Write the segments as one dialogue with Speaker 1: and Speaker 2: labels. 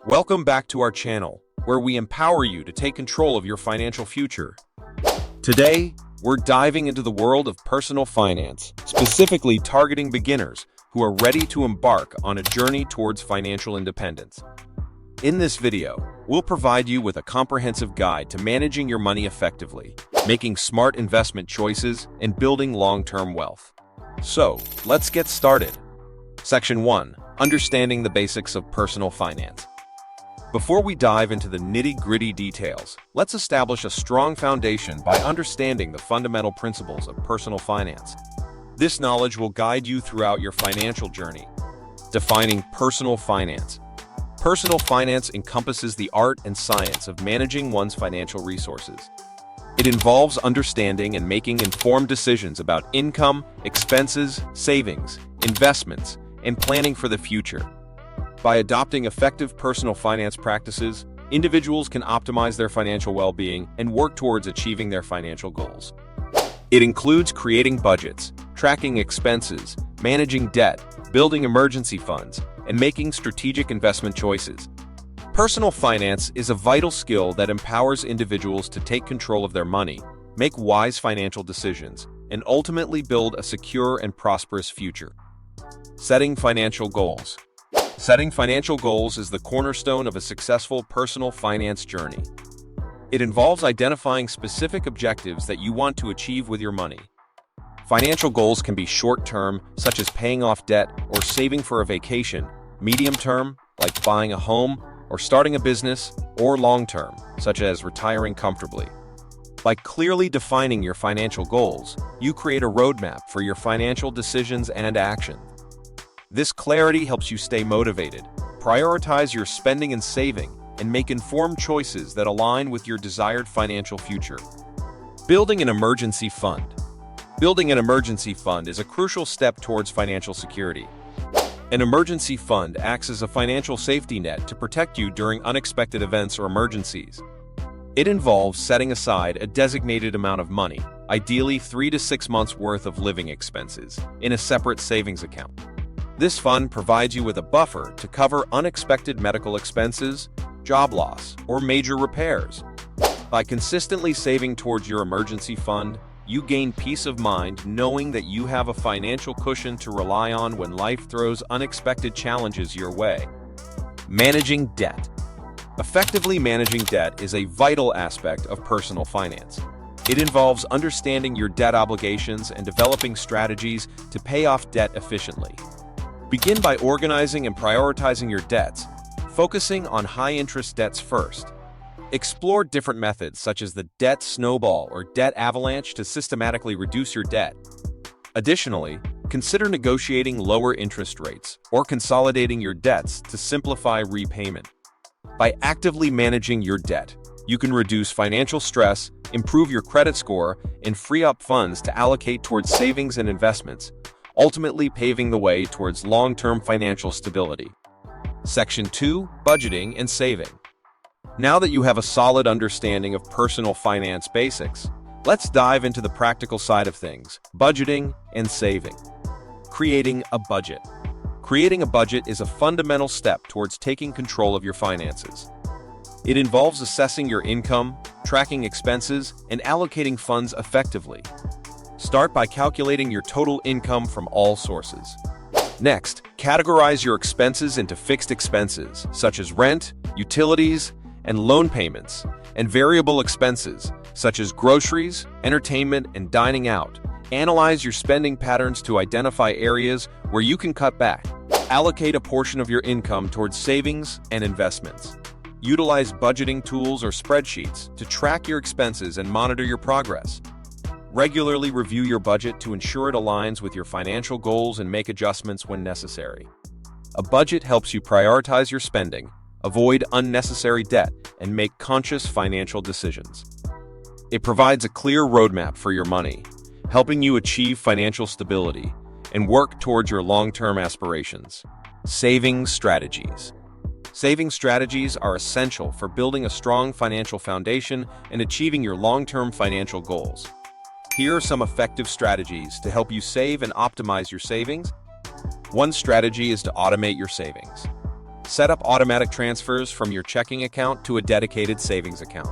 Speaker 1: Welcome back to our channel, where we empower you to take control of your financial future. Today, we're diving into the world of personal finance, specifically targeting beginners who are ready to embark on a journey towards financial independence. In this video, we'll provide you with a comprehensive guide to managing your money effectively, making smart investment choices, and building long-term wealth. So, let's get started. Section 1. Understanding the basics of personal finance. Before we dive into the nitty-gritty details, let's establish a strong foundation by understanding the fundamental principles of personal finance. This knowledge will guide you throughout your financial journey. Defining personal finance. Personal finance encompasses the art and science of managing one's financial resources. It involves understanding and making informed decisions about income, expenses, savings, investments, and planning for the future. By adopting effective personal finance practices, individuals can optimize their financial well-being and work towards achieving their financial goals. It includes creating budgets, tracking expenses, managing debt, building emergency funds, and making strategic investment choices. Personal finance is a vital skill that empowers individuals to take control of their money, make wise financial decisions, and ultimately build a secure and prosperous future. Setting financial goals. Setting financial goals is the cornerstone of a successful personal finance journey. It involves identifying specific objectives that you want to achieve with your money. Financial goals can be short-term, such as paying off debt or saving for a vacation, medium-term, like buying a home or starting a business, or long-term, such as retiring comfortably. By clearly defining your financial goals, you create a roadmap for your financial decisions and actions. This clarity helps you stay motivated, prioritize your spending and saving, and make informed choices that align with your desired financial future. Building an emergency fund. Building an emergency fund is a crucial step towards financial security. An emergency fund acts as a financial safety net to protect you during unexpected events or emergencies. It involves setting aside a designated amount of money, ideally 3 to 6 months' worth of living expenses, in a separate savings account. This fund provides you with a buffer to cover unexpected medical expenses, job loss, or major repairs. By consistently saving towards your emergency fund, you gain peace of mind knowing that you have a financial cushion to rely on when life throws unexpected challenges your way. Managing debt. Effectively managing debt is a vital aspect of personal finance. It involves understanding your debt obligations and developing strategies to pay off debt efficiently. Begin by organizing and prioritizing your debts, focusing on high-interest debts first. Explore different methods such as the debt snowball or debt avalanche to systematically reduce your debt. Additionally, consider negotiating lower interest rates or consolidating your debts to simplify repayment. By actively managing your debt, you can reduce financial stress, improve your credit score, and free up funds to allocate towards savings and investments, ultimately paving the way towards long-term financial stability. Section 2. Budgeting and saving. Now that you have a solid understanding of personal finance basics, let's dive into the practical side of things, budgeting and saving. Creating a budget. Creating a budget is a fundamental step towards taking control of your finances. It involves assessing your income, tracking expenses, and allocating funds effectively. Start by calculating your total income from all sources. Next, categorize your expenses into fixed expenses, such as rent, utilities, and loan payments, and variable expenses, such as groceries, entertainment, and dining out. Analyze your spending patterns to identify areas where you can cut back. Allocate a portion of your income towards savings and investments. Utilize budgeting tools or spreadsheets to track your expenses and monitor your progress. Regularly review your budget to ensure it aligns with your financial goals and make adjustments when necessary. A budget helps you prioritize your spending, avoid unnecessary debt, and make conscious financial decisions. It provides a clear roadmap for your money, helping you achieve financial stability and work towards your long-term aspirations. Saving strategies. Saving strategies are essential for building a strong financial foundation and achieving your long-term financial goals. Here are some effective strategies to help you save and optimize your savings. One strategy is to automate your savings. Set up automatic transfers from your checking account to a dedicated savings account.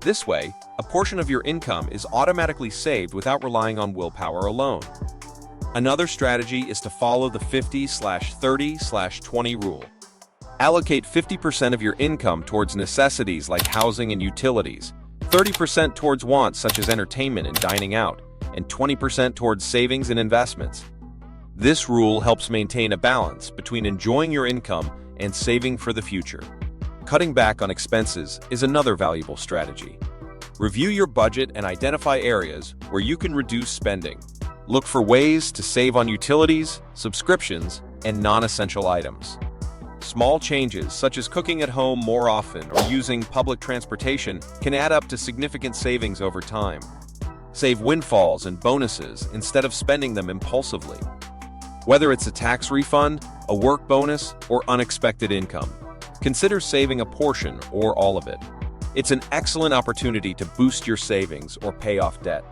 Speaker 1: This way, a portion of your income is automatically saved without relying on willpower alone. Another strategy is to follow the 50/30/20 rule. Allocate 50% of your income towards necessities like housing and utilities, 30% towards wants such as entertainment and dining out, and 20% towards savings and investments. This rule helps maintain a balance between enjoying your income and saving for the future. Cutting back on expenses is another valuable strategy. Review your budget and identify areas where you can reduce spending. Look for ways to save on utilities, subscriptions, and non-essential items. Small changes, such as cooking at home more often or using public transportation, can add up to significant savings over time. Save windfalls and bonuses instead of spending them impulsively. Whether it's a tax refund, a work bonus, or unexpected income, consider saving a portion or all of it. It's an excellent opportunity to boost your savings or pay off debt.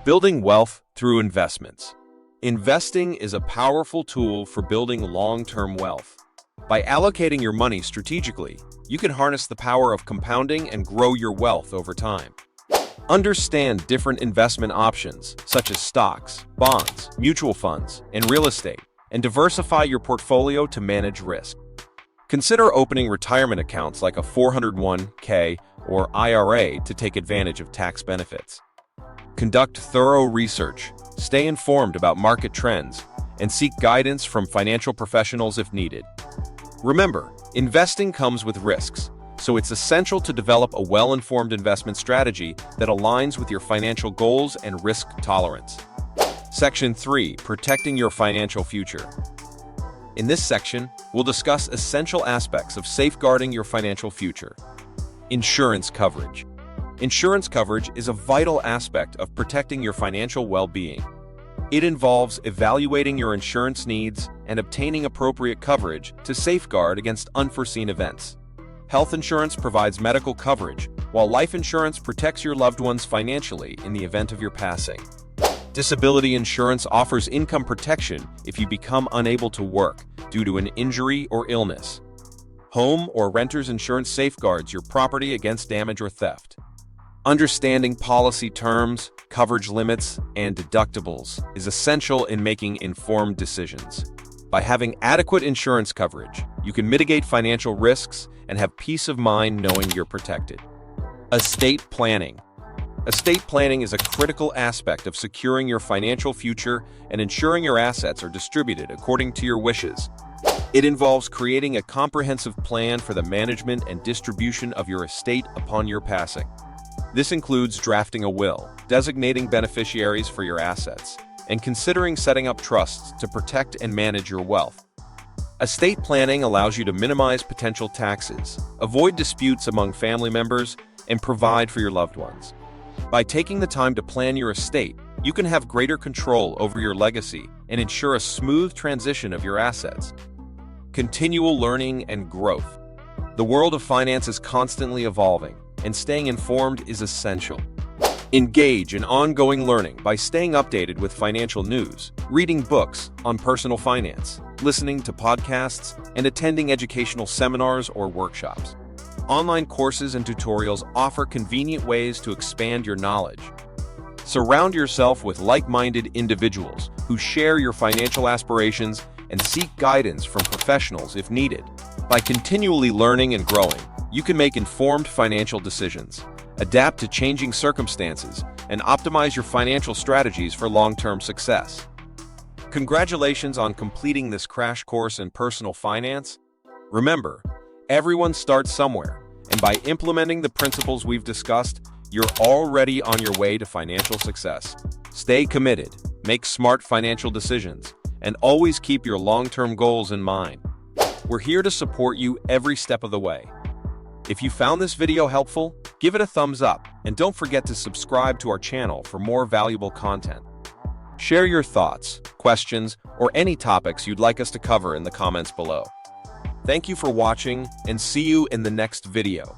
Speaker 1: Building wealth through investments. Investing is a powerful tool for building long-term wealth. By allocating your money strategically, you can harness the power of compounding and grow your wealth over time. Understand different investment options, such as stocks, bonds, mutual funds, and real estate, and diversify your portfolio to manage risk. Consider opening retirement accounts like a 401k or IRA to take advantage of tax benefits. Conduct thorough research, stay informed about market trends, and seek guidance from financial professionals if needed. Remember, investing comes with risks, so it's essential to develop a well-informed investment strategy that aligns with your financial goals and risk tolerance. Section 3. Protecting your financial future. In this section, we'll discuss essential aspects of safeguarding your financial future. Insurance coverage. Insurance coverage is a vital aspect of protecting your financial well-being. It involves evaluating your insurance needs and obtaining appropriate coverage to safeguard against unforeseen events. Health insurance provides medical coverage, while life insurance protects your loved ones financially in the event of your passing. Disability insurance offers income protection if you become unable to work due to an injury or illness. Home or renter's insurance safeguards your property against damage or theft. Understanding policy terms, coverage limits, and deductibles is essential in making informed decisions. By having adequate insurance coverage, you can mitigate financial risks and have peace of mind knowing you're protected. Estate planning. Estate planning is a critical aspect of securing your financial future and ensuring your assets are distributed according to your wishes. It involves creating a comprehensive plan for the management and distribution of your estate upon your passing. This includes drafting a will, designating beneficiaries for your assets, and considering setting up trusts to protect and manage your wealth. Estate planning allows you to minimize potential taxes, avoid disputes among family members, and provide for your loved ones. By taking the time to plan your estate, you can have greater control over your legacy and ensure a smooth transition of your assets. Continual learning and growth. The world of finance is constantly evolving, and staying informed is essential. Engage in ongoing learning by staying updated with financial news, reading books on personal finance, listening to podcasts, and attending educational seminars or workshops. Online courses and tutorials offer convenient ways to expand your knowledge. Surround yourself with like-minded individuals who share your financial aspirations and seek guidance from professionals if needed. By continually learning and growing, you can make informed financial decisions, adapt to changing circumstances, and optimize your financial strategies for long-term success. Congratulations on completing this crash course in personal finance. Remember, everyone starts somewhere, and by implementing the principles we've discussed, you're already on your way to financial success. Stay committed, make smart financial decisions, and always keep your long-term goals in mind. We're here to support you every step of the way. If you found this video helpful, give it a thumbs up, and don't forget to subscribe to our channel for more valuable content. Share your thoughts, questions, or any topics you'd like us to cover in the comments below. Thank you for watching, and see you in the next video.